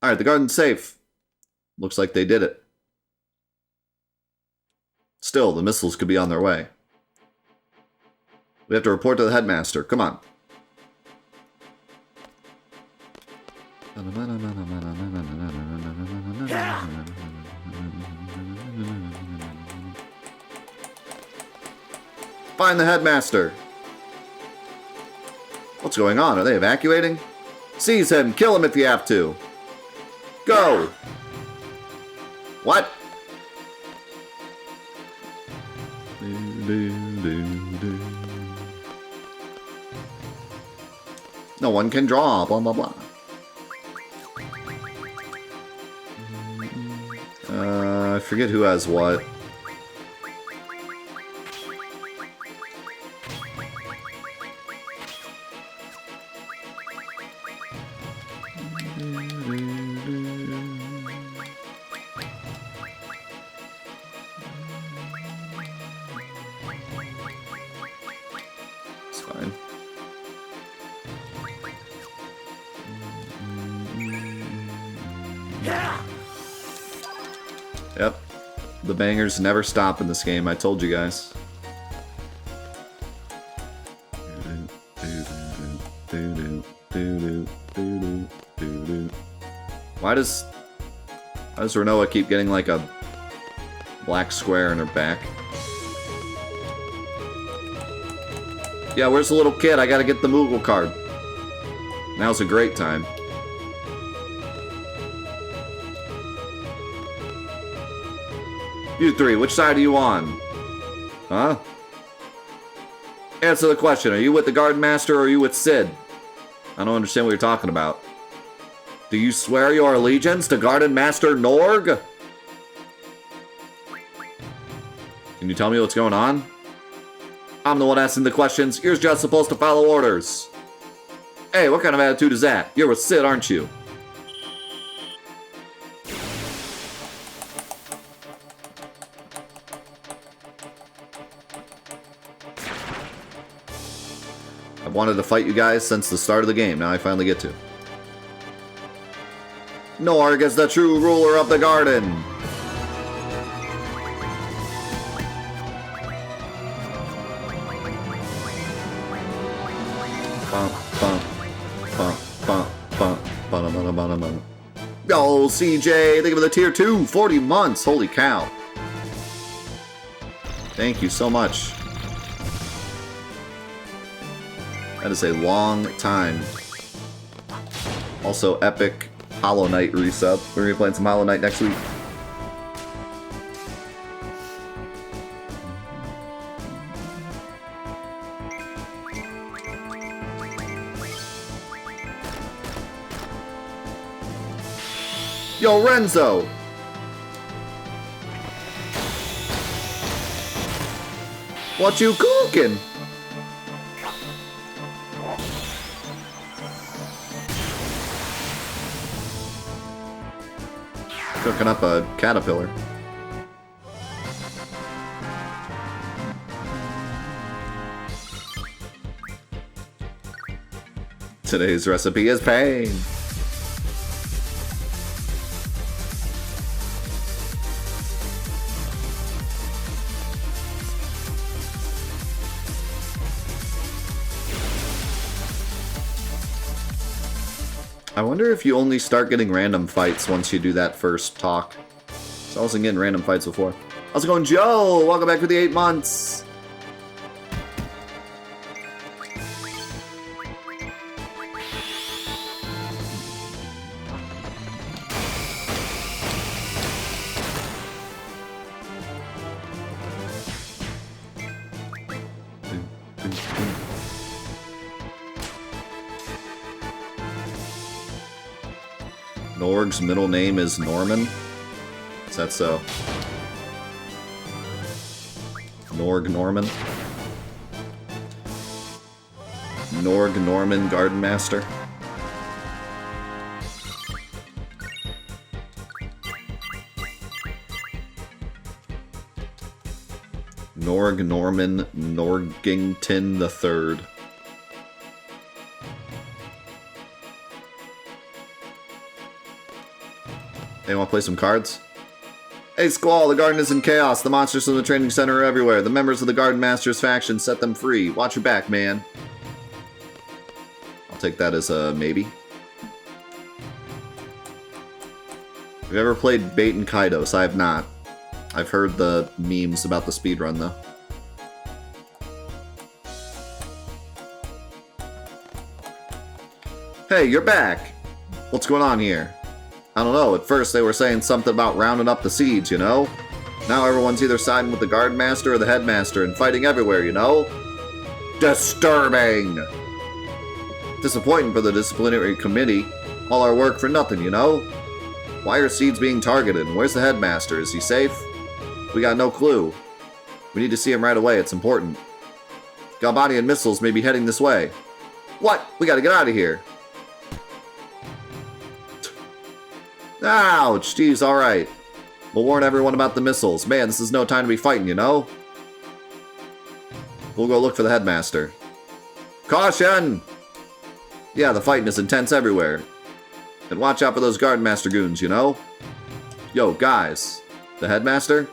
Alright, the garden's safe. Looks like they did it. Still, the missiles could be on their way. We have to report to the headmaster. Come on. Find the headmaster. What's going on? Are they evacuating? Seize him. Kill him if you have to. Go. What? No one can draw. Blah, blah, blah. I forget who has what. It's fine. Yep. The bangers never stop in this game, I told you guys. Why does Renoa keep getting like a black square in her back? Yeah, where's the little kid? I gotta get the Moogle card. Now's a great time. You three, which side are you on? Huh? Answer the question. Are you with the Garden Master or are you with Sid? I don't understand what you're talking about. Do you swear your allegiance to Garden Master Norg? Can you tell me what's going on? I'm the one asking the questions. You're just supposed to follow orders. Hey, what kind of attitude is that? You're with Sid, aren't you? I've wanted to fight you guys since the start of the game. Now I finally get to. Norg is the true ruler of the garden. Yo, CJ, thank you for the tier 2, 40 months. Holy cow. Thank you so much. That is a long time. Also, epic Hollow Knight resub. We're going to be playing some Hollow Knight next week. Yo, Renzo! What you cooking? Cooking up a caterpillar. Today's recipe is pain. I wonder if you only start getting random fights once you do that first talk. So I wasn't getting random fights before. How's it going, Joe? Welcome back for the 8 months. Norg's middle name is Norman? Is that so? Norg Norman? Norg Norman Garden Master? Norg Norman Norgington III. Hey, wanna play some cards? Hey, Squall, the garden is in chaos. The monsters from the training center are everywhere. The members of the Garden Masters faction set them free. Watch your back, man. I'll take that as a maybe. Have you ever played Bait and Kaidos? I have not. I've heard the memes about the speedrun, though. Hey, you're back! What's going on here? I don't know, at first they were saying something about rounding up the seeds, you know? Now everyone's either siding with the Garden Master or the Headmaster and fighting everywhere, you know? Disturbing! Disappointing for the disciplinary committee. All our work for nothing, you know? Why are seeds being targeted? And where's the Headmaster? Is he safe? We got no clue. We need to see him right away, it's important. Galbani and missiles may be heading this way. What? We gotta get out of here. Ouch! Geez, alright. We'll warn everyone about the missiles. Man, this is no time to be fighting, you know? We'll go look for the Headmaster. Caution! Yeah, the fighting is intense everywhere. And watch out for those Garden Master goons, you know? Yo, guys. The Headmaster?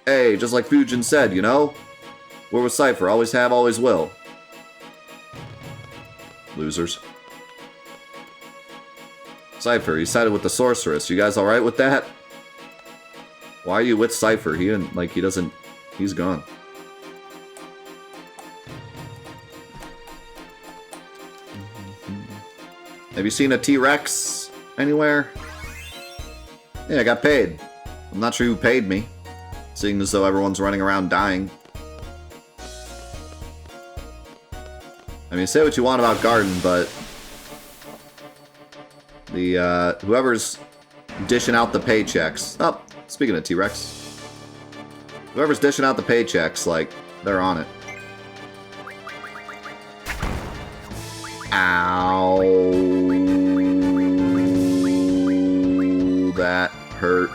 Hey, just like Fujin said, you know? We're with Cypher. Always have, always will. Losers. Cypher, he sided with the Sorceress. You guys alright with that? Why are you with Cypher? He didn't, like, he doesn't... He's gone. Have you seen a T-Rex anywhere? Yeah, I got paid. I'm not sure who paid me, seeing as though everyone's running around dying. I mean, say what you want about Garden, but... the, whoever's dishing out the paychecks... Oh, speaking of T-Rex. Whoever's dishing out the paychecks, like, they're on it. Ow. That hurt.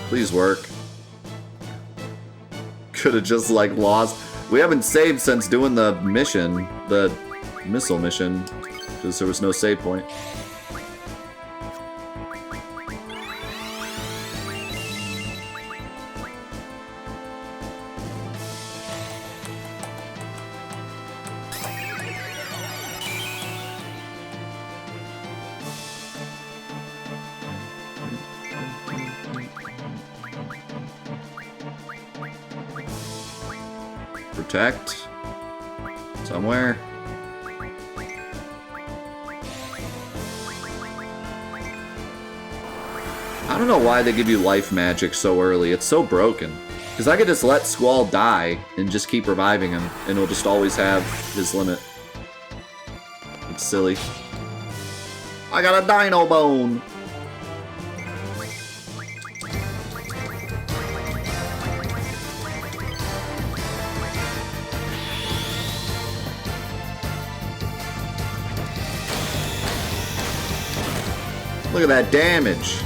Please work. Could have just, like, lost. We haven't saved since doing the mission, the missile mission, because there was no save point. Protect. Somewhere. I don't know why they give you life magic so early. It's so broken. Because I could just let Squall die and just keep reviving him, and he'll just always have his limit. It's silly. I got a dino bone! Look at that damage.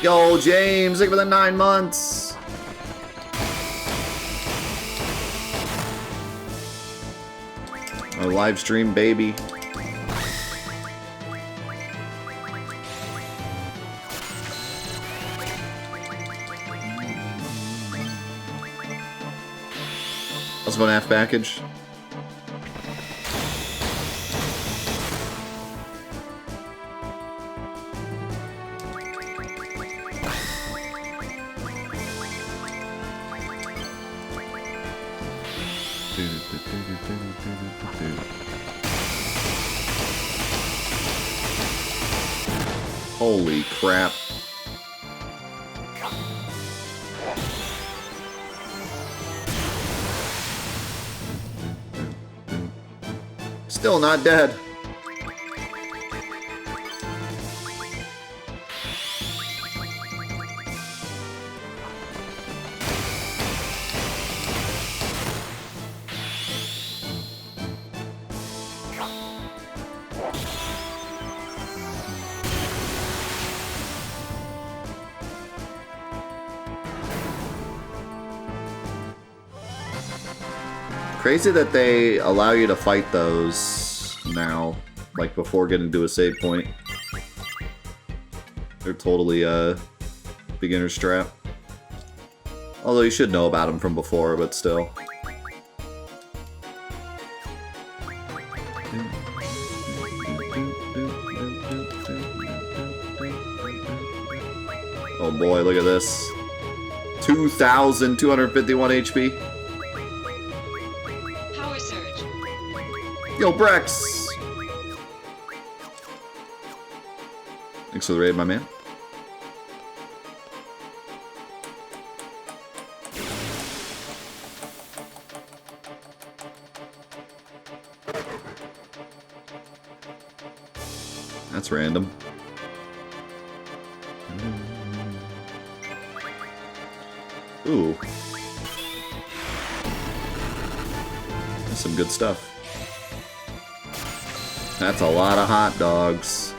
Yo, James, thank you for the 9 months. A live stream, baby. Let's go an F package. Holy crap. Still not dead. Crazy that they allow you to fight those now, like before getting to a save point. They're totally beginner strap. Although you should know about them from before, but still. Oh boy, look at this. 2,251 HP. Power surge. Yo, Brex! Thanks for the raid, my man. That's random. Ooh. That's some good stuff. That's a lot of hot dogs.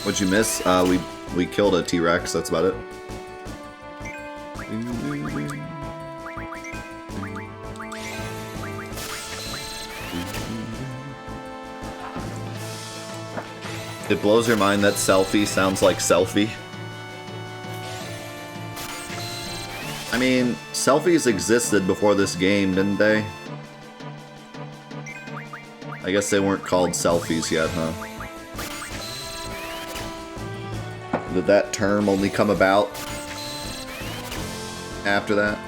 What'd you miss? We killed a T-Rex, that's about it. It blows your mind that selfie sounds like selfie. I mean, selfies existed before this game, didn't they? I guess they weren't called selfies yet, huh? Did that term only come about after that?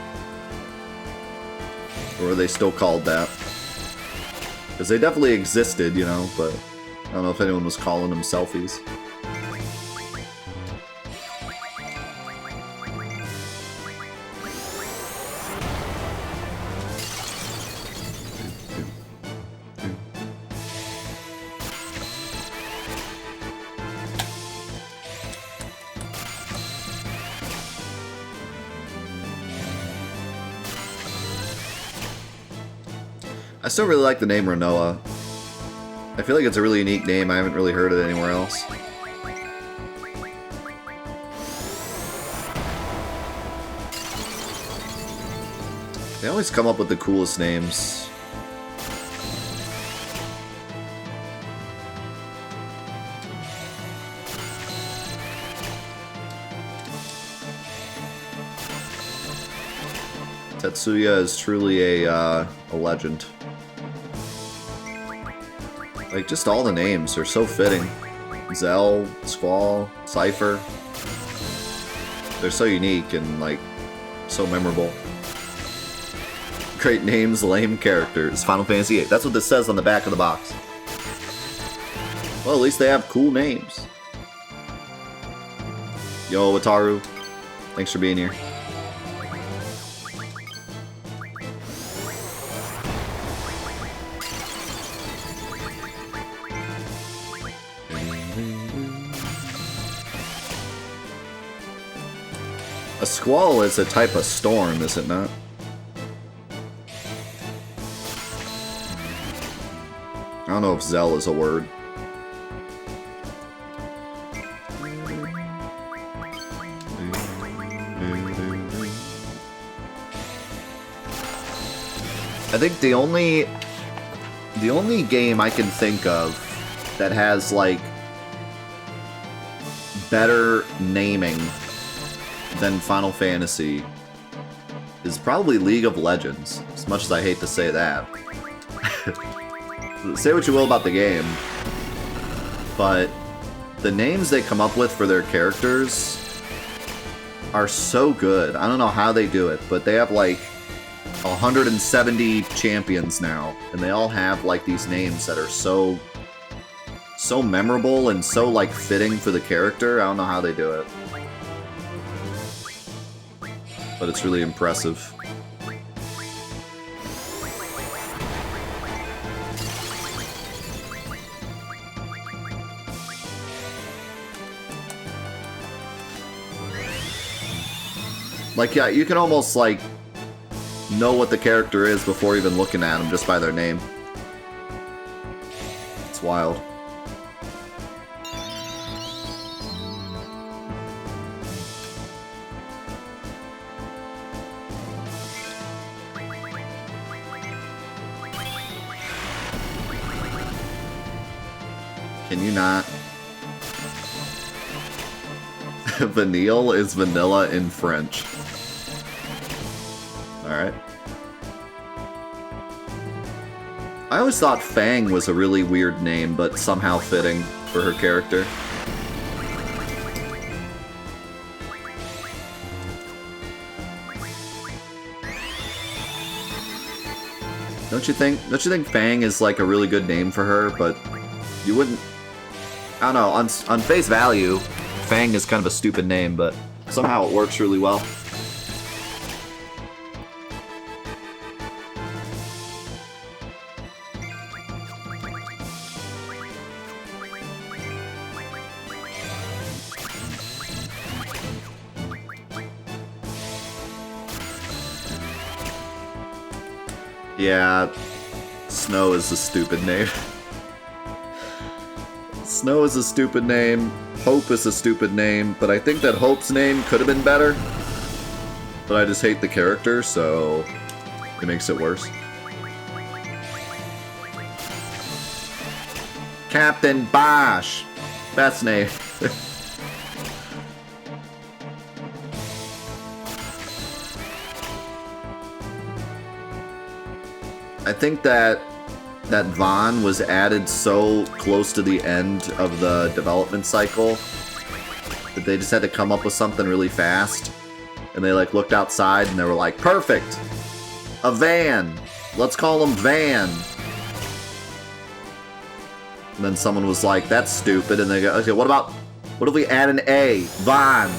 Or are they still called that? Because they definitely existed, you know, but I don't know if anyone was calling them selfies. I still really like the name Renoa. I feel like it's a really unique name. I haven't really heard it anywhere else. They always come up with the coolest names. Tetsuya is truly a legend. Like, just all the names are so fitting. Zell, Squall, Cypher. They're so unique and, like, so memorable. Great names, lame characters. Final Fantasy VIII. That's what this says on the back of the box. Well, at least they have cool names. Yo, Wataru. Thanks for being here. A squall is a type of storm, is it not? I don't know if Zell is a word. I think the only game I can think of that has, like, better naming than Final Fantasy is probably League of Legends, as much as I hate to say that. Say what you will about the game, but the names they come up with for their characters are so good. I don't know how they do it, but they have like 170 champions now, and they all have like these names that are so memorable and so like fitting for the character. I don't know how they do it, but it's really impressive. Like, yeah, you can almost, like, know what the character is before even looking at them just by their name. It's wild. Can you not? Vanille is vanilla in French. Alright. I always thought Fang was a really weird name, but somehow fitting for her character. Don't you think Fang is like a really good name for her, but you wouldn't... I don't know, on face value, Fang is kind of a stupid name, but somehow it works really well. Yeah, Snow is a stupid name. Snow is a stupid name, Hope is a stupid name, but I think that Hope's name could have been better. But I just hate the character, so it makes it worse. Captain Bosch! Best name. I think that Vaughn was added so close to the end of the development cycle that they just had to come up with something really fast. And they like looked outside and they were like, perfect! A van! Let's call him Van! And then someone was like, that's stupid, and they go, okay, what if we add an A? Vaughn!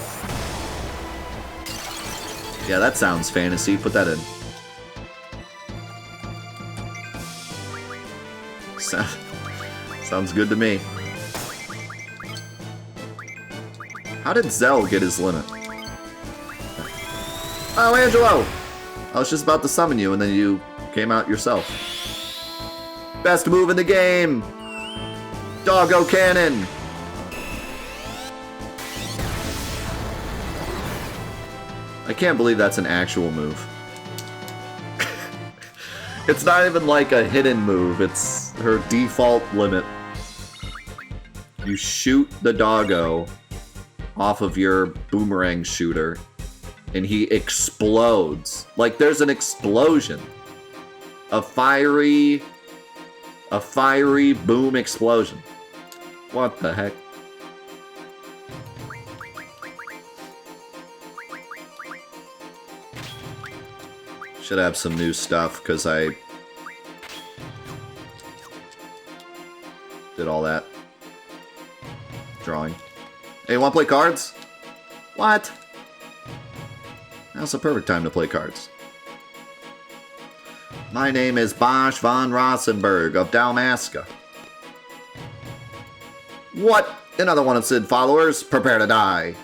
Yeah, that sounds fantasy, put that in. Sounds good to me. How did Zell get his limit? Oh, Angelo! I was just about to summon you, and then you came out yourself. Best move in the game! Doggo Cannon! I can't believe that's an actual move. It's not even like a hidden move, it's her default limit. You shoot the doggo off of your boomerang shooter, and he explodes. Like, there's an explosion. A fiery boom explosion. What the heck? Should have some new stuff, because I did all that drawing. Hey, wanna play cards? What? Now's the perfect time to play cards. My name is Bosch von Rossenberg of Dalmasca. What? Another one of Sid followers? Prepare to die.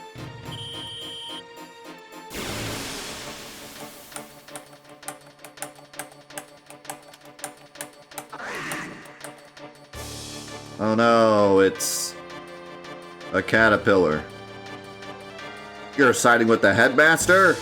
Oh no, it's a caterpillar. You're siding with the headmaster?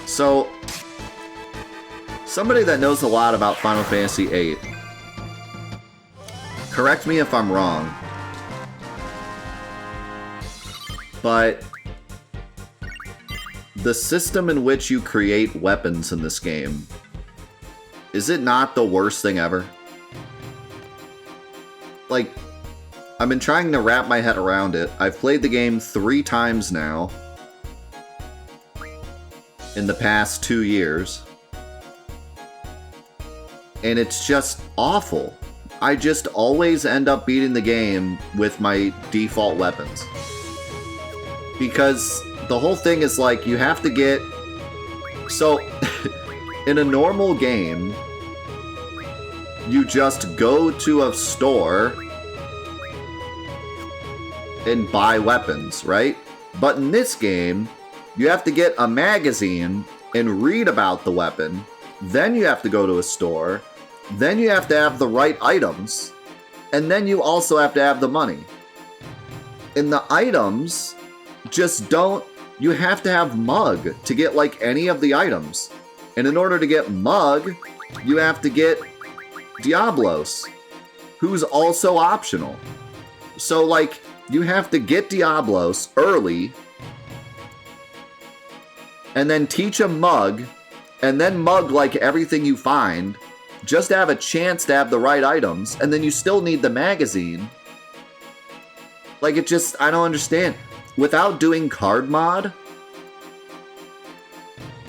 So, somebody that knows a lot about Final Fantasy VIII, correct me if I'm wrong, but the system in which you create weapons in this game, is it not the worst thing ever? Like, I've been trying to wrap my head around it. I've played the game 3 times now in the past 2 years, and it's just awful. I just always end up beating the game with my default weapons. Because the whole thing is like, you have to get So, in a normal game, you just go to a store and buy weapons, right? But in this game, you have to get a magazine and read about the weapon. Then you have to go to a store. Then you have to have the right items. And then you also have to have the money. And the items just don't... You have to have Mug to get, like, any of the items. And in order to get Mug, you have to get Diablos, who's also optional. So, like, you have to get Diablos early, and then teach him Mug, and then Mug, like, everything you find, just to have a chance to have the right items, and then you still need the magazine. Like, it just... I don't understand. Without doing card mod,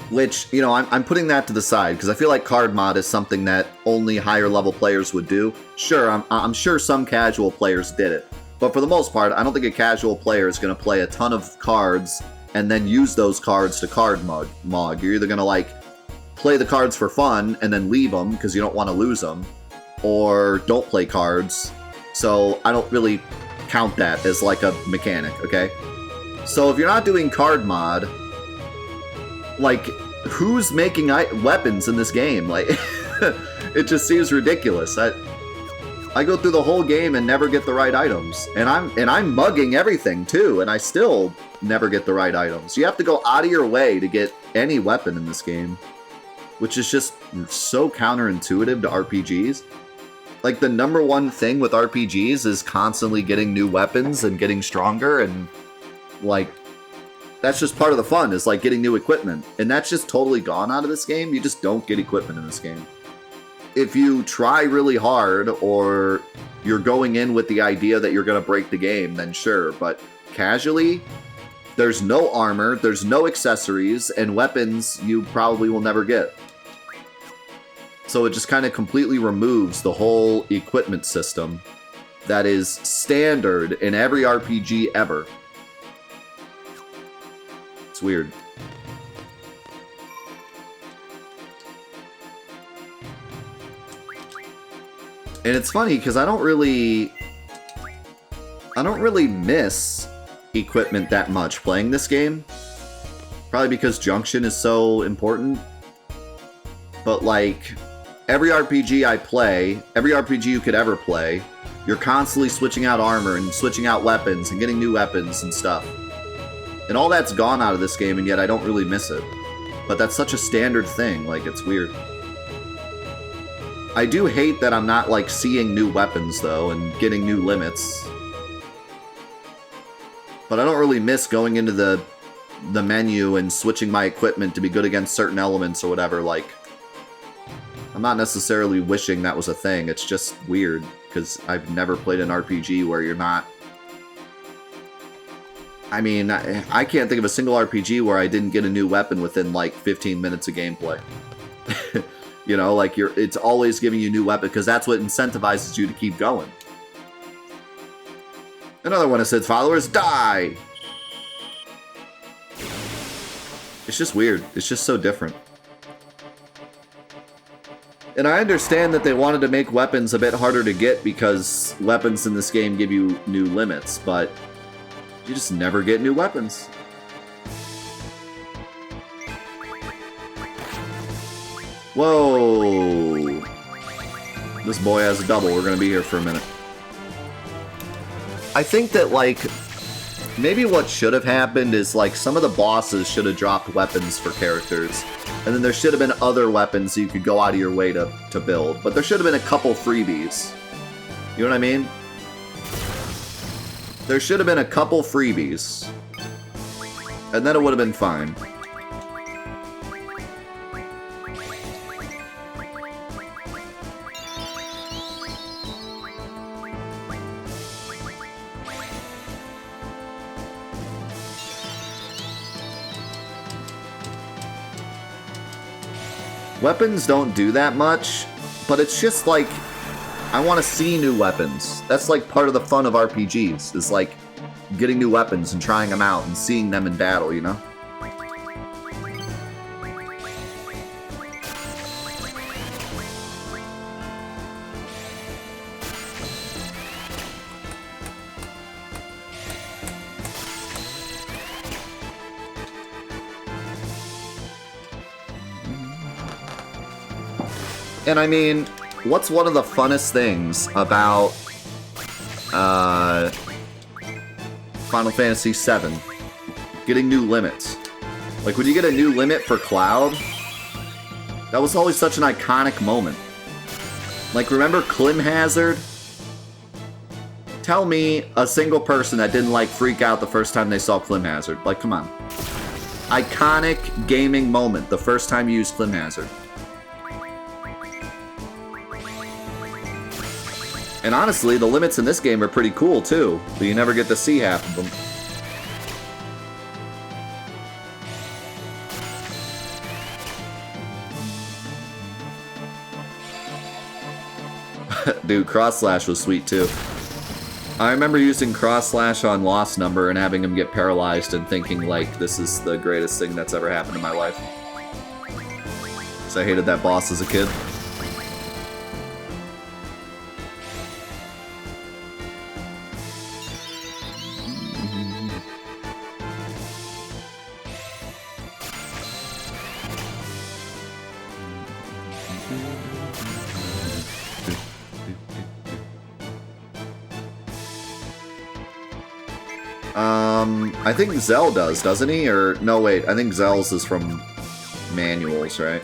which, you know, I'm putting that to the side, because I feel like card mod is something that only higher level players would do. Sure, I'm sure some casual players did it. But for the most part, I don't think a casual player is going to play a ton of cards and then use those cards to card mod. You're either going to, like, play the cards for fun and then leave them because you don't want to lose them, or don't play cards. So I don't really count that as, like, a mechanic, okay? So if you're not doing card mod, like, who's making weapons in this game? Like, it just seems ridiculous. I go through the whole game and never get the right items, and I'm mugging everything too, and I still never get the right items. You have to go out of your way to get any weapon in this game, which is just so counterintuitive to RPGs. Like, the number one thing with RPGs is constantly getting new weapons and getting stronger, and, like, that's just part of the fun, is, like, getting new equipment. And that's just totally gone out of this game. You just don't get equipment in this game. If you try really hard, or you're going in with the idea that you're going to break the game, then sure. But casually, there's no armor, there's no accessories, and weapons you probably will never get. So it just kind of completely removes the whole equipment system that is standard in every RPG ever. It's weird. And it's funny because I don't really miss equipment that much playing this game. Probably because junction is so important. But, like, every RPG I play, every RPG you could ever play, you're constantly switching out armor and switching out weapons and getting new weapons and stuff. And all that's gone out of this game, and yet I don't really miss it. But that's such a standard thing, like, it's weird. I do hate that I'm not, like, seeing new weapons, though, and getting new limits. But I don't really miss going into the menu and switching my equipment to be good against certain elements or whatever. Like, I'm not necessarily wishing that was a thing. It's just weird, because I've never played an RPG where you're not... I mean, I can't think of a single RPG where I didn't get a new weapon within, like, 15 minutes of gameplay. You know, like, it's always giving you new weapon, because that's what incentivizes you to keep going. Another one of Sid's followers, die! It's just weird. It's just so different. And I understand that they wanted to make weapons a bit harder to get because weapons in this game give you new limits, but you just never get new weapons. Whoa! This boy has a double. We're gonna be here for a minute. I think that, like, maybe what should have happened is, like, some of the bosses should have dropped weapons for characters. And then there should have been other weapons so you could go out of your way to build. But there should have been a couple freebies. You know what I mean? There should have been a couple freebies. And then it would have been fine. Weapons don't do that much, but it's just like, I want to see new weapons. That's like part of the fun of RPGs, is like getting new weapons and trying them out and seeing them in battle, you know? And I mean, what's one of the funnest things about Final Fantasy VII? Getting new limits. Like, when you get a new limit for Cloud, that was always such an iconic moment. Like, remember Clim Hazard? Tell me a single person that didn't, like, freak out the first time they saw Clim Hazard. Like, come on. Iconic gaming moment, the first time you used Clim Hazard. And honestly, the limits in this game are pretty cool, too. But you never get to see half of them. Dude, Cross Slash was sweet, too. I remember using Cross Slash on Lost Number and having him get paralyzed and thinking, like, this is the greatest thing that's ever happened in my life. Because I hated that boss as a kid. I think Zell does, doesn't he? Or, no, wait, I think Zell's is from manuals, right?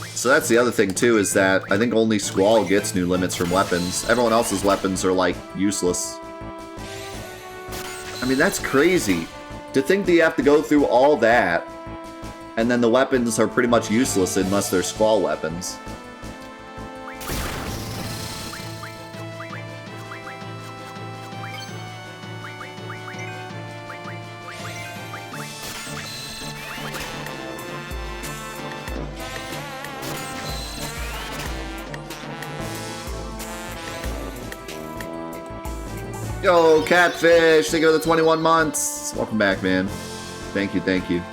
So that's the other thing, too, is that I think only Squall gets new limits from weapons. Everyone else's weapons are, like, useless. I mean, that's crazy. To think that you have to go through all that, and then the weapons are pretty much useless unless they're Squall weapons. Yo, Catfish, thank you for the 21 months. Welcome back, man. Thank you, thank you.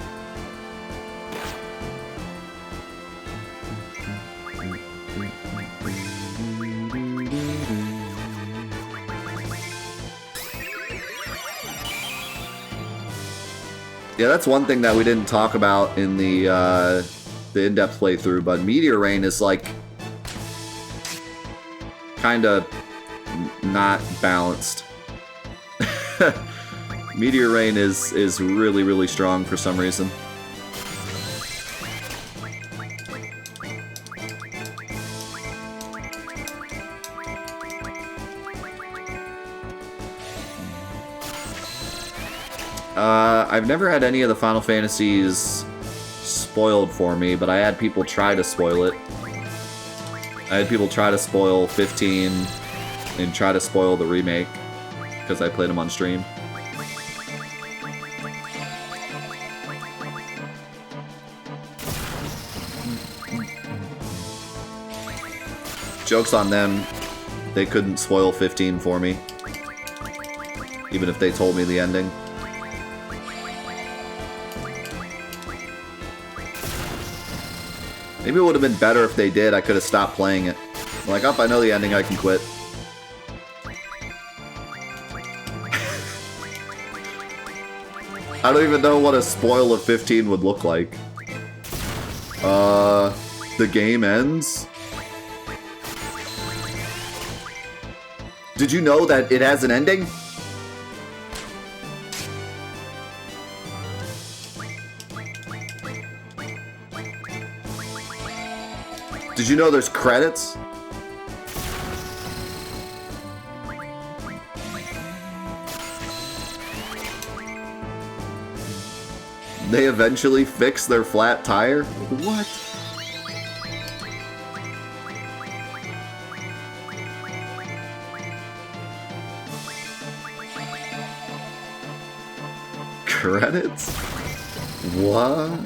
Yeah, that's one thing that we didn't talk about in the in-depth playthrough, but Meteor Rain is, like, kind of not balanced. Meteor Rain is really, really strong for some reason. I've never had any of the Final Fantasies spoiled for me, but I had people try to spoil it. I had people try to spoil 15 and try to spoil the remake because I played them on stream. Joke's on them. They couldn't spoil 15 for me, even if they told me the ending. Maybe it would have been better if they did. I could have stopped playing it. Like, oh, I know the ending, I can quit. I don't even know what a spoil of 15 would look like. The game ends? Did you know that it has an ending? Did you know there's credits? They eventually fix their flat tire? What? Credits? What?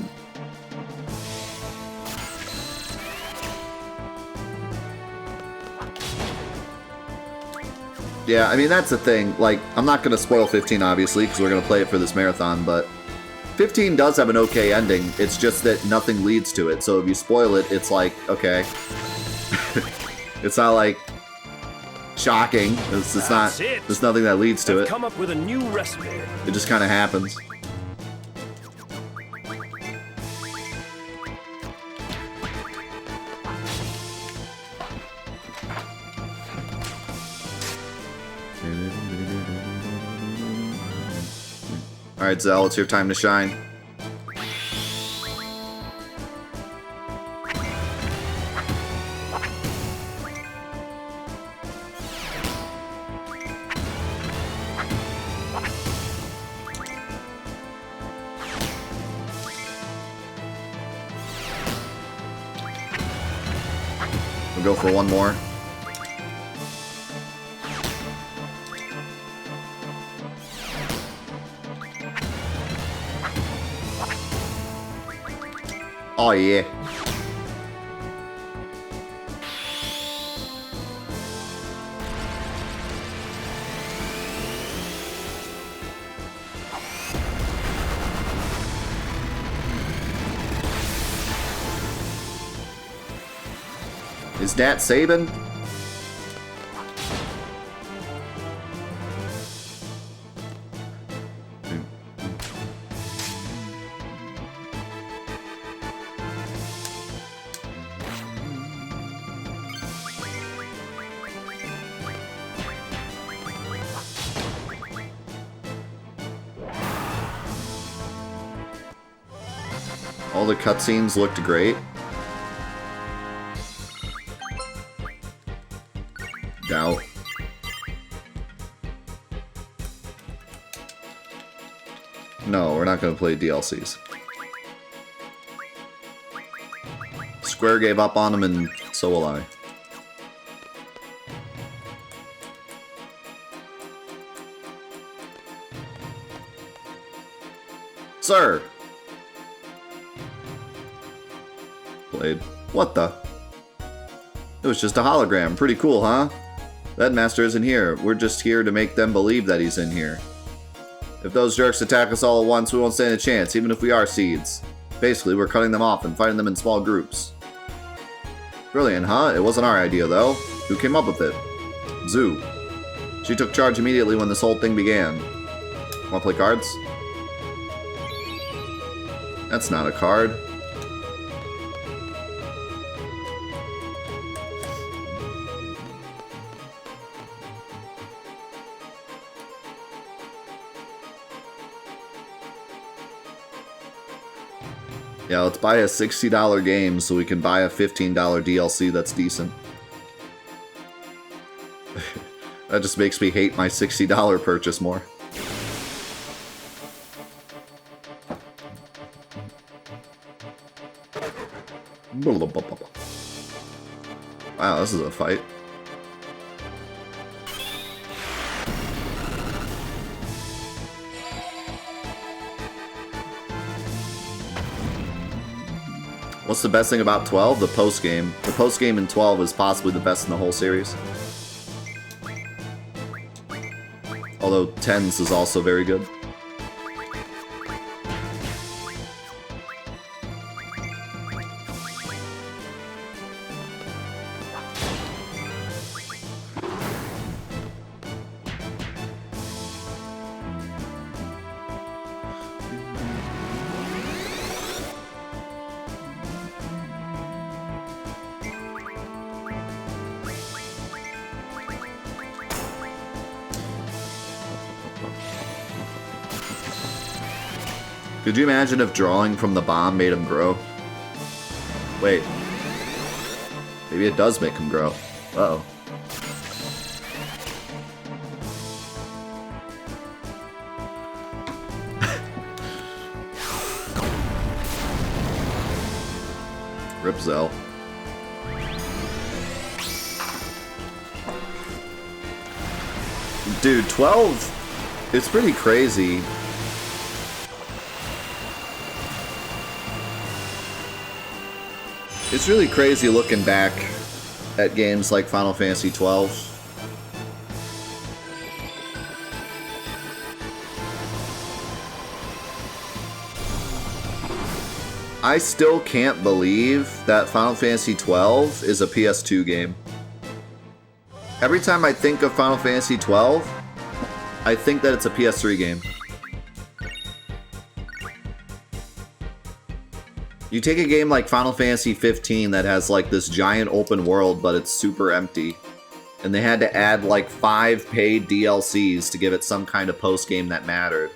Yeah, I mean, that's the thing. Like, I'm not going to spoil 15, obviously, because we're going to play it for this marathon, but 15 does have an okay ending. It's just that nothing leads to it. So if you spoil it, it's like, okay. It's not, like, shocking. It's not, there's nothing that leads to it. Come up with a new recipe. It just kind of happens. Alright, Zell, it's your time to shine. We'll go for one more. Oh yeah. Is that Sabin? All the cutscenes looked great. Doubt. No, we're not going to play DLCs. Square gave up on them, and so will I. Sir! Played. What the? It was just a hologram. Pretty cool, huh? The headmaster isn't here. We're just here to make them believe that he's in here. If those jerks attack us all at once, we won't stand a chance, even if we are seeds. Basically, we're cutting them off and fighting them in small groups. Brilliant, huh? It wasn't our idea, though. Who came up with it? Zoo. She took charge immediately when this whole thing began. Want to play cards? That's not a card. Yeah, let's buy a $60 game so we can buy a $15 DLC that's decent. That just makes me hate my $60 purchase more. Wow, this is a fight. What's the best thing about 12? The post-game. The post-game in 12 is possibly the best in the whole series. Although 10's is also very good. Could you imagine if drawing from the bomb made him grow? Wait. Maybe it does make him grow. Uh-oh. Rip Zell. Dude, 12... It's pretty crazy. It's really crazy looking back at games like Final Fantasy XII. I still can't believe that Final Fantasy XII is a PS2 game. Every time I think of Final Fantasy XII, I think that it's a PS3 game. You take a game like Final Fantasy XV that has like this giant open world, but it's super empty. And they had to add like 5 paid DLCs to give it some kind of post-game that mattered.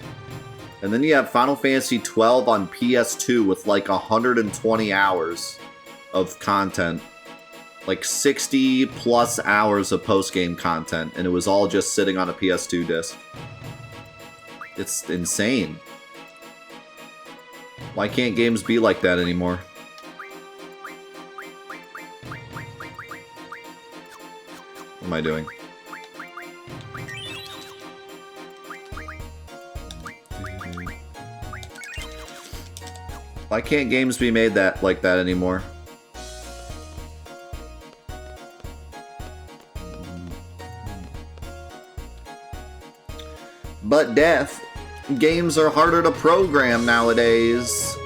And then you have Final Fantasy XII on PS2 with like 120 hours of content. Like 60 plus hours of post-game content, and it was all just sitting on a PS2 disc. It's insane. Why can't games be like that anymore? What am I doing? Why can't games be made like that anymore? But death, games are harder to program nowadays.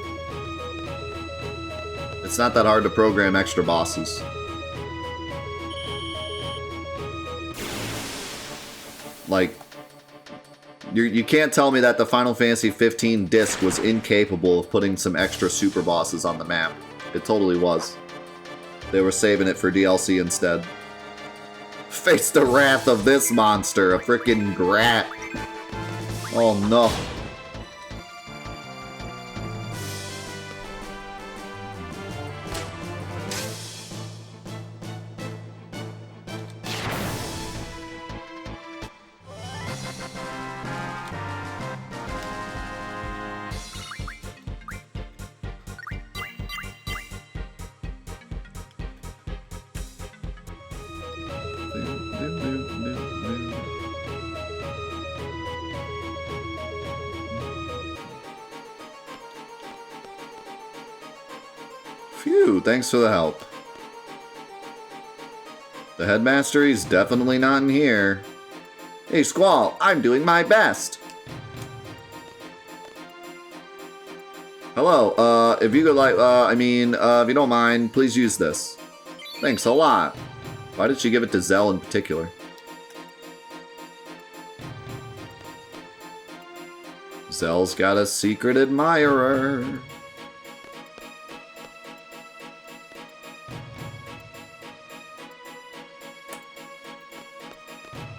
It's not that hard to program extra bosses. Like, you can't tell me that the Final Fantasy XV disc was incapable of putting some extra super bosses on the map. It totally was. They were saving it for DLC instead. Face the wrath of this monster, a freaking Grat. Oh no. Phew, thanks for the help. The headmaster, he's definitely not in here. Hey, Squall, I'm doing my best. Hello, if you could like, if you don't mind, please use this. Thanks a lot. Why did she give it to Zell in particular? Zell's got a secret admirer.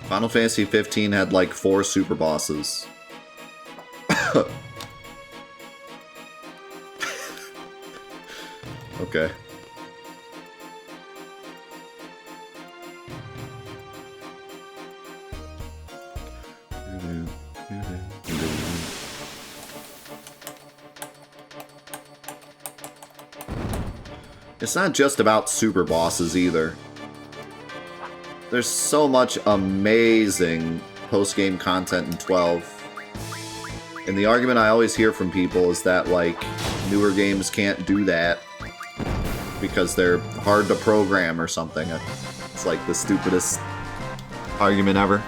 Final Fantasy XV had like 4 super bosses. Okay. It's not just about super bosses either. There's so much amazing post-game content in 12. And the argument I always hear from people is that, like, newer games can't do that because they're hard to program or something. It's like the stupidest argument ever.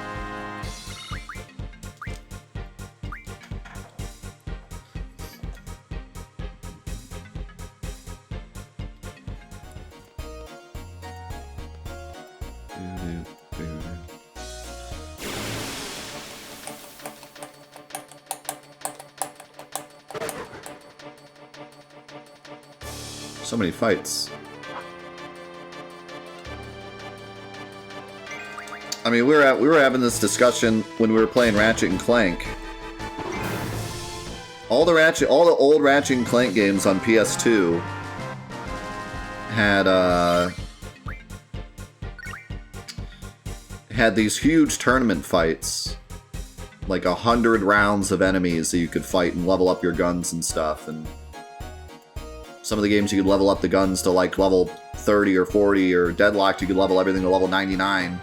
So many fights. I mean, we were having this discussion when we were playing Ratchet and Clank. All the old Ratchet and Clank games on PS2 had these huge tournament fights, like 100 rounds of enemies that you could fight and level up your guns and stuff. And some of the games you could level up the guns to like level 30 or 40, or Deadlocked you could level everything to level 99.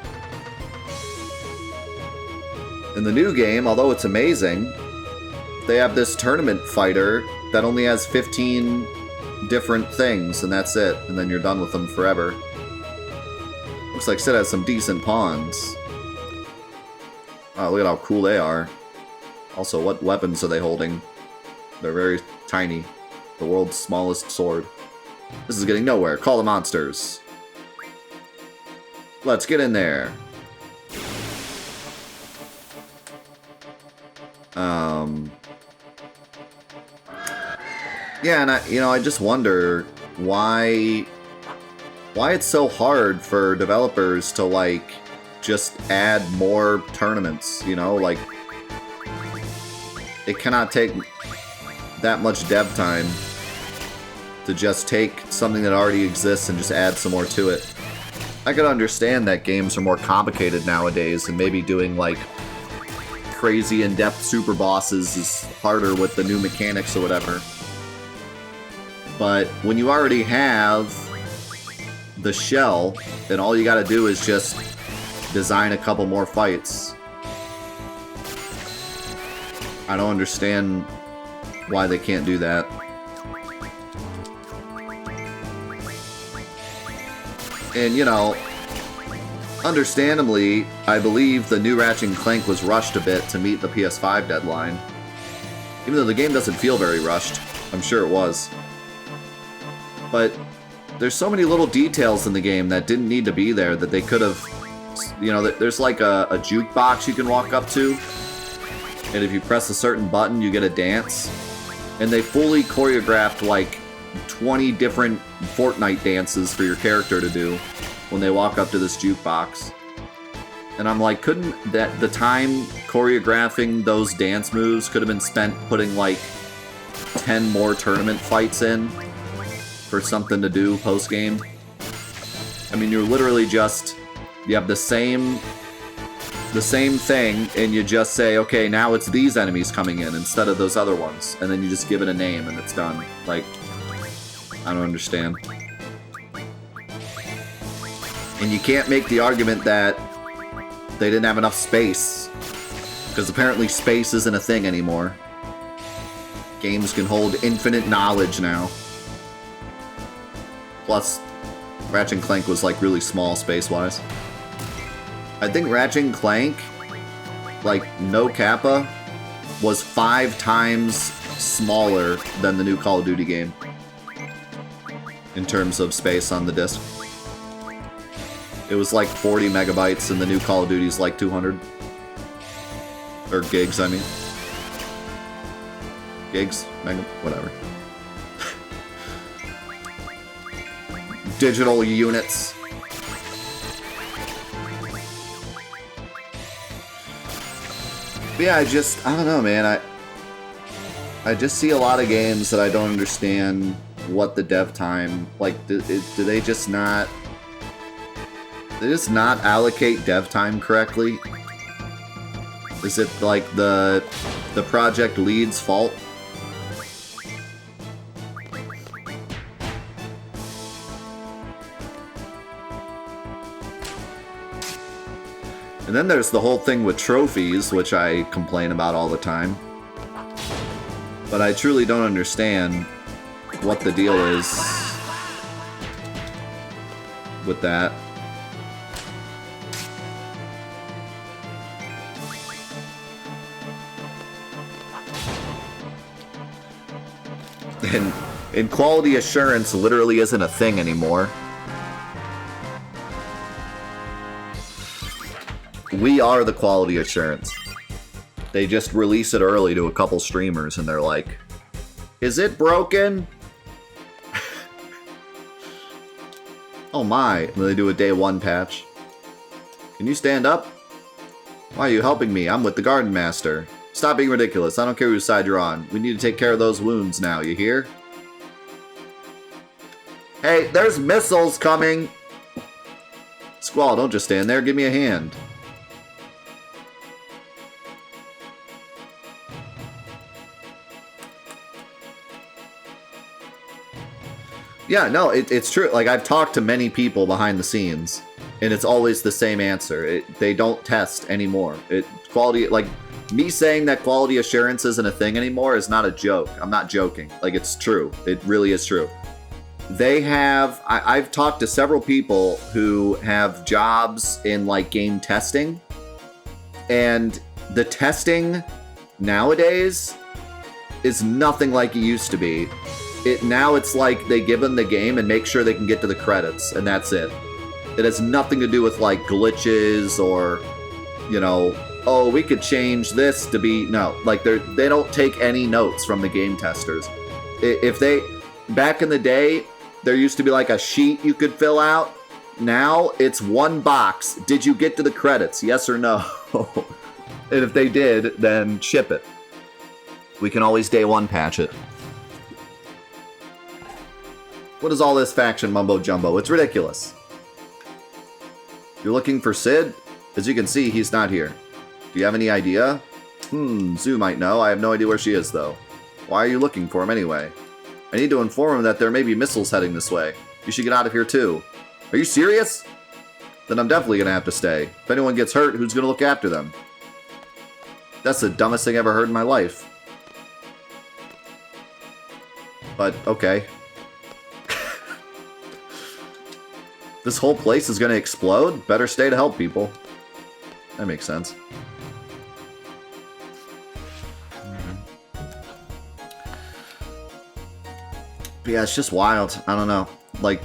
In the new game, although it's amazing, they have this tournament fighter that only has 15 different things, and that's it, and then you're done with them forever. Looks like Sid has some decent pawns. Oh, look at how cool they are. Also, what weapons are they holding? They're very tiny. The world's smallest sword. This is getting nowhere. Call the monsters. Let's get in there. Yeah, and I just wonder why it's so hard for developers to, like, just add more tournaments, you know? Like, it cannot take that much dev time to just take something that already exists and just add some more to it. I can understand that games are more complicated nowadays, and maybe doing like crazy in-depth super bosses is harder with the new mechanics or whatever. But when you already have the shell, then all you gotta do is just design a couple more fights. I don't understand why they can't do that. And, you know, understandably, I believe the new Ratchet & Clank was rushed a bit to meet the PS5 deadline. Even though the game doesn't feel very rushed. I'm sure it was. But there's so many little details in the game that didn't need to be there that they could have... You know, there's like a jukebox you can walk up to. And if you press a certain button, you get a dance. And they fully choreographed like 20 different Fortnite dances for your character to do when they walk up to this jukebox. And I'm like, couldn't the time choreographing those dance moves could have been spent putting like 10 more tournament fights in for something to do post-game? I mean, you're literally just, you have the same thing, and you just say, okay, now it's these enemies coming in instead of those other ones, and then you just give it a name and it's done. Like, I don't understand. And you can't make the argument that they didn't have enough space, because apparently space isn't a thing anymore. Games can hold infinite knowledge now. Plus, Ratchet & Clank was like really small space-wise. I think Ratchet & Clank, like no kappa, was 5 times smaller than the new Call of Duty game in terms of space on the disc. It was like 40 megabytes, and the new Call of Duty's like 200. Or gigs, I mean. Gigs? Mega? Whatever. Digital units. But yeah, I don't know, man. I just see a lot of games that I don't understand what the dev time, like, do they just not allocate dev time correctly? Is it like the project lead's fault? And then there's the whole thing with trophies, which I complain about all the time. But I truly don't understand what the deal is with that. And quality assurance literally isn't a thing anymore. We are the quality assurance. They just release it early to a couple streamers and they're like, is it broken? Oh my. And then they do a day 1 patch. Can you stand up? Why are you helping me? I'm with the Garden Master. Stop being ridiculous. I don't care whose side you're on. We need to take care of those wounds now, you hear? Hey, there's missiles coming! Squall, don't just stand there. Give me a hand. Yeah, no, it's true. Like, I've talked to many people behind the scenes, and it's always the same answer. They don't test anymore. Quality, like, me saying that quality assurance isn't a thing anymore is not a joke. I'm not joking. Like, it's true. It really is true. They have... I've talked to several people who have jobs in, like, game testing, and the testing nowadays is nothing like it used to be. Now it's like they give them the game and make sure they can get to the credits, and that's it. It has nothing to do with, like, glitches or, you know, oh, we could change this to be... No, like, they don't take any notes from the game testers. If they... Back in the day, there used to be, like, a sheet you could fill out. Now, it's one box. Did you get to the credits? Yes or no? And if they did, then ship it. We can always day one patch it. What is all this faction mumbo jumbo? It's ridiculous. You're looking for Sid? As you can see, he's not here. Do you have any idea? Zoo might know. I have no idea where she is, though. Why are you looking for him anyway? I need to inform him that there may be missiles heading this way. You should get out of here, too. Are you serious? Then I'm definitely gonna have to stay. If anyone gets hurt, who's gonna look after them? That's the dumbest thing I ever heard in my life. But, okay. This whole place is gonna explode? Better stay to help people. That makes sense. But yeah, it's just wild. I don't know. Like,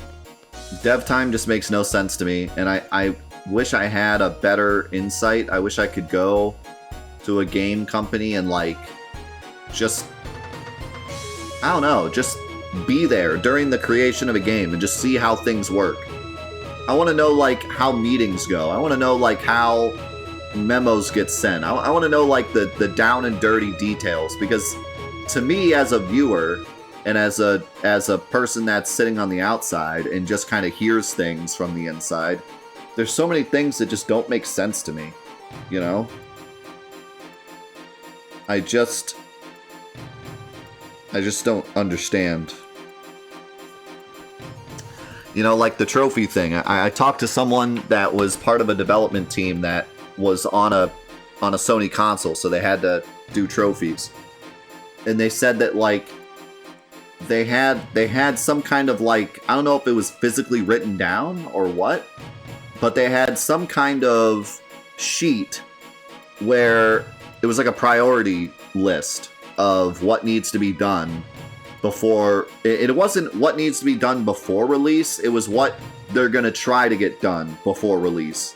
dev time just makes no sense to me, and I wish I had a better insight. I wish I could go to a game company and, like, just, I don't know, just be there during the creation of a game and just see how things work. I want to know, like, how meetings go. I want to know, like, how memos get sent. I want to know, like, the down and dirty details, because to me as a viewer and as a person that's sitting on the outside and just kind of hears things from the inside, there's so many things that just don't make sense to me, you know? I just don't understand. You know, like the trophy thing. I talked to someone that was part of a development team that was on a Sony console, so they had to do trophies. And they said that, like, they had some kind of, like, I don't know if it was physically written down or what, but they had some kind of sheet where it was like a priority list of what needs to be done before. It wasn't what needs to be done before release, it was what they're gonna try to get done before release.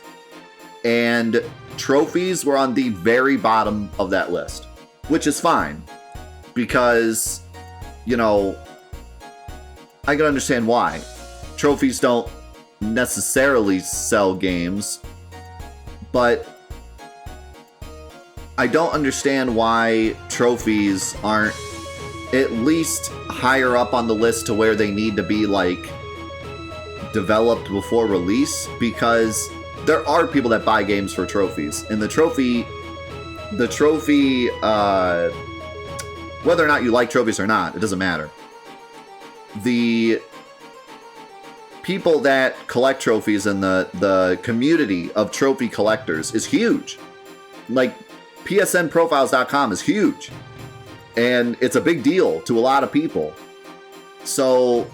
And trophies were on the very bottom of that list, which is fine, because, you know, I can understand why. Trophies don't necessarily sell games, but I don't understand why trophies aren't at least higher up on the list to where they need to be, like, developed before release, because there are people that buy games for trophies, and the trophy, whether or not you like trophies or not, it doesn't matter. The people that collect trophies and the community of trophy collectors is huge. Like, PSNprofiles.com is huge. And it's a big deal to a lot of people. So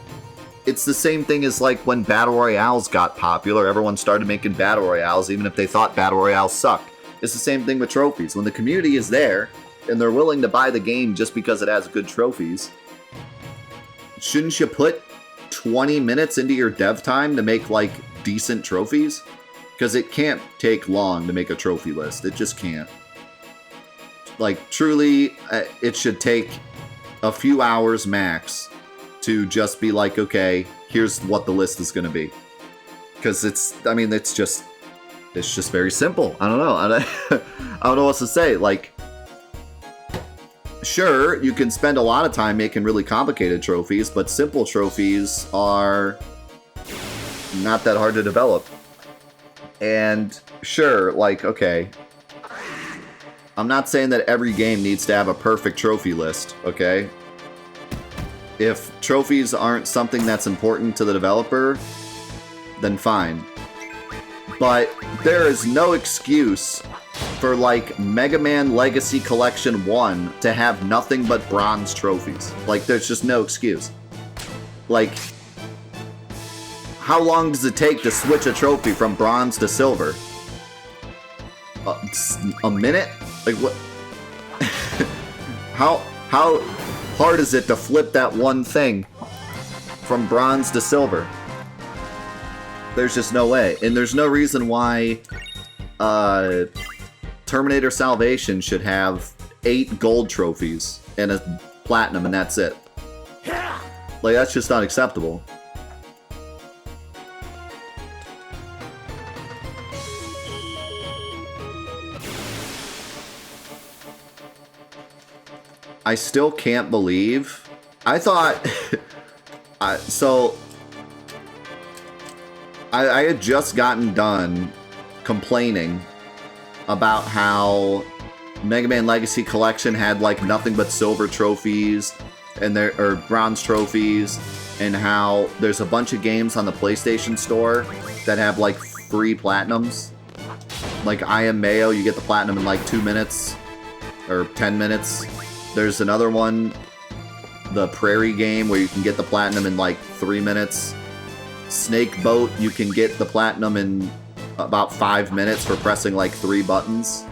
it's the same thing as, like, when Battle Royales got popular, everyone started making Battle Royales, even if they thought Battle Royales sucked. It's the same thing with trophies. When the community is there, and they're willing to buy the game just because it has good trophies, shouldn't you put 20 minutes into your dev time to make, like, decent trophies? Because it can't take long to make a trophy list. It just can't. Like, truly, it should take a few hours max to just be like, okay, here's what the list is going to be. Because it's just very simple. I don't know. I don't know what to say. Like, sure, you can spend a lot of time making really complicated trophies, but simple trophies are not that hard to develop. And sure, like, okay, I'm not saying that every game needs to have a perfect trophy list, okay? If trophies aren't something that's important to the developer, then fine. But there is no excuse for, like, Mega Man Legacy Collection 1 to have nothing but bronze trophies. Like, there's just no excuse. Like, how long does it take to switch a trophy from bronze to silver? A minute? Like, what? How hard is it to flip that one thing from bronze to silver? There's just no way. And there's no reason why Terminator Salvation should have 8 gold trophies and a platinum, and that's it. Like, that's just not acceptable. I still can't believe. I thought... I had just gotten done complaining about how Mega Man Legacy Collection had like nothing but silver trophies and or bronze trophies, and how there's a bunch of games on the PlayStation Store that have like free platinums. Like I Am Mayo, you get the platinum in like 2 minutes or 10 minutes. There's another one, the Prairie game, where you can get the platinum in like 3 minutes. Snake Boat, you can get the platinum in about 5 minutes for pressing like 3 buttons.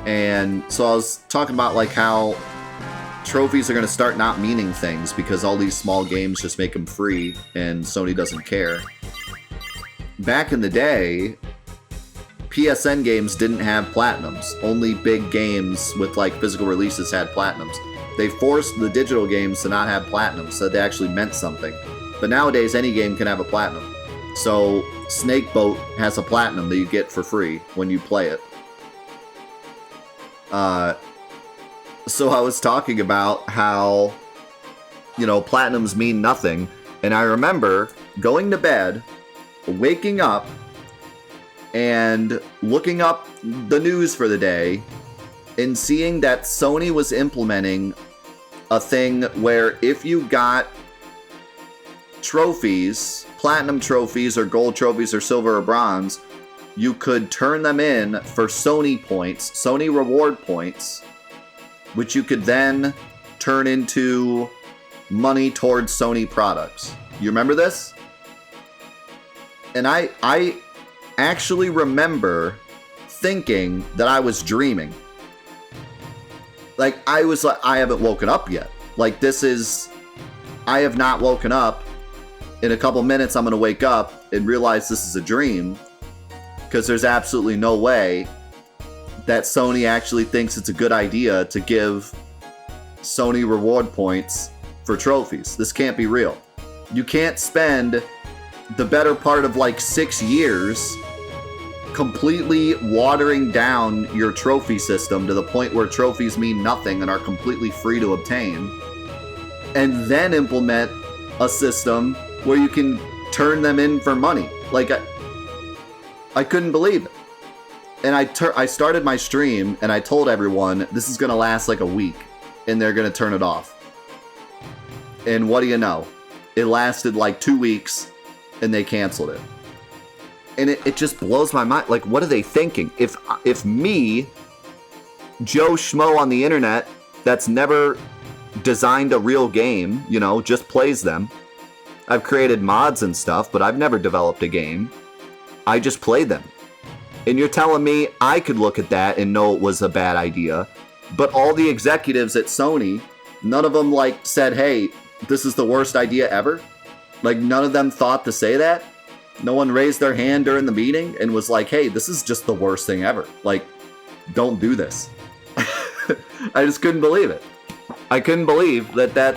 And so I was talking about like how trophies are going to start not meaning things because all these small games just make them free and Sony doesn't care. Back in the day, PSN games didn't have platinums. Only big games with like physical releases had platinums. They forced the digital games to not have platinums so they actually meant something. But nowadays, any game can have a platinum. So Snake Boat has a platinum that you get for free when you play it. So I was talking about how, you know, platinums mean nothing. And I remember going to bed, waking up, and looking up the news for the day, and seeing that Sony was implementing a thing where if you got trophies, platinum trophies or gold trophies or silver or bronze, you could turn them in for Sony points, Sony reward points, which you could then turn into money towards Sony products. You remember this? And I actually remember thinking that I was dreaming. Like, I was like, I haven't woken up yet. Like, I have not woken up. In a couple minutes, I'm going to wake up and realize this is a dream. Because there's absolutely no way that Sony actually thinks it's a good idea to give Sony reward points for trophies. This can't be real. You can't spend the better part of like 6 years completely watering down your trophy system to the point where trophies mean nothing and are completely free to obtain, and then implement a system where you can turn them in for money. Like, I couldn't believe it. And I started my stream and I told everyone this is going to last like a week and they're going to turn it off. And what do you know? It lasted like 2 weeks and they canceled it. And it just blows my mind. Like, what are they thinking? If me, Joe Schmo on the internet, that's never designed a real game, you know, just plays them. I've created mods and stuff, but I've never developed a game. I just play them. And you're telling me I could look at that and know it was a bad idea. But all the executives at Sony, none of them like said, hey, this is the worst idea ever. Like, none of them thought to say that. No one raised their hand during the meeting and was like, hey, this is just the worst thing ever. Like, don't do this. I just couldn't believe it. I couldn't believe that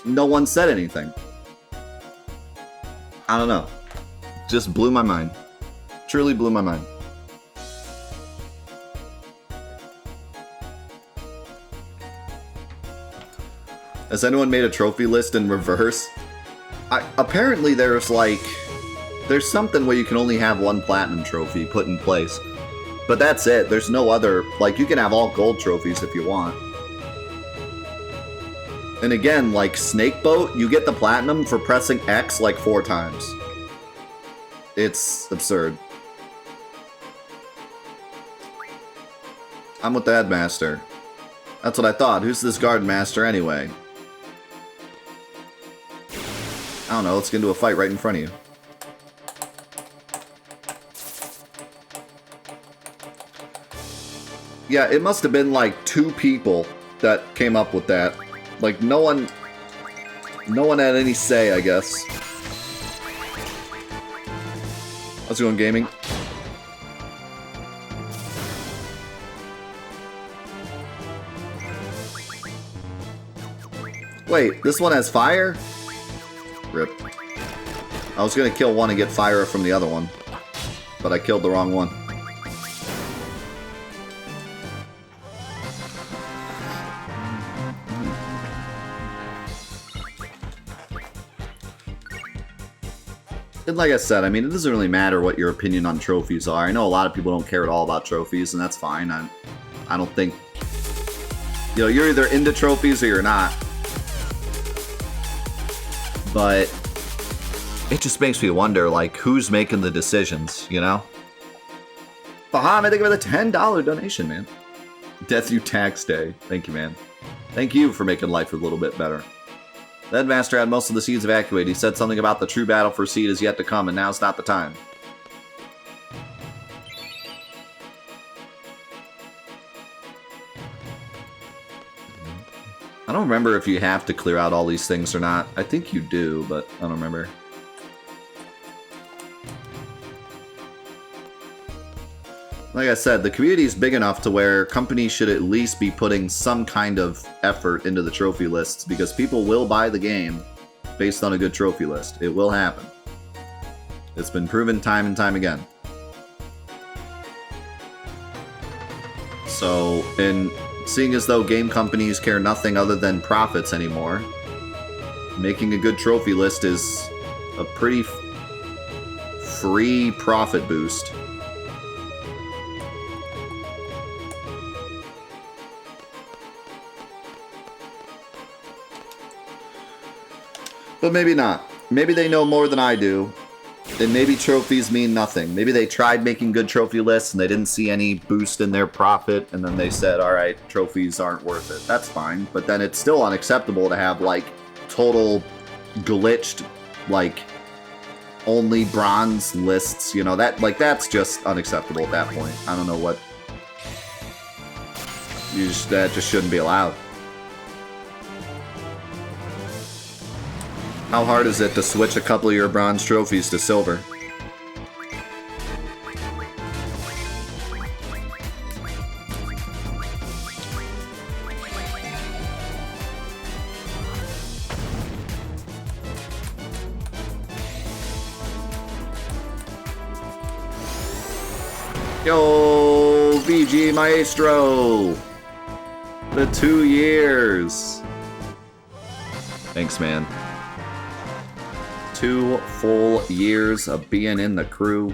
no one said anything. I don't know. Just blew my mind. Truly blew my mind. Has anyone made a trophy list in reverse? Apparently there's something where you can only have one platinum trophy put in place. But that's it. There's no other, like, you can have all gold trophies if you want. And again, like Snake Boat, you get the platinum for pressing X like 4 times. It's absurd. I'm with the headmaster. That's what I thought. Who's this guard master anyway? I don't know, let's get into a fight right in front of you. Yeah, it must have been like 2 people that came up with that. Like, no one had any say, I guess. How's it going, gaming? Wait, this one has fire? Rip. I was gonna kill one and get fire from the other one, but I killed the wrong one. And like I said, I mean, it doesn't really matter what your opinion on trophies are. I know a lot of people don't care at all about trophies, and that's fine. I don't think... You know, you're either into trophies or you're not. But it just makes me wonder, like, who's making the decisions, you know? Bahamut, thank you for the $10 donation, man. Death You Tax Day. Thank you, man. Thank you for making life a little bit better. The headmaster had most of the seeds evacuated. He said something about the true battle for seed is yet to come, and now's not the time. I don't remember if you have to clear out all these things or not. I think you do, but I don't remember. Like I said, the community is big enough to where companies should at least be putting some kind of effort into the trophy lists, because people will buy the game based on a good trophy list. It will happen. It's been proven time and time again. So, in seeing as though game companies care nothing other than profits anymore, making a good trophy list is a pretty free profit boost. But maybe not. Maybe they know more than I do. And maybe trophies mean nothing. Maybe they tried making good trophy lists and they didn't see any boost in their profit, and then they said, alright, trophies aren't worth it. That's fine. But then it's still unacceptable to have, like, total glitched, like, only bronze lists. You know, that, like, that's just unacceptable at that point. I don't know what... that just shouldn't be allowed. How hard is it to switch a couple of your bronze trophies to silver? Yo, VG Maestro! The 2 years! Thanks, man. 2 full years of being in the crew.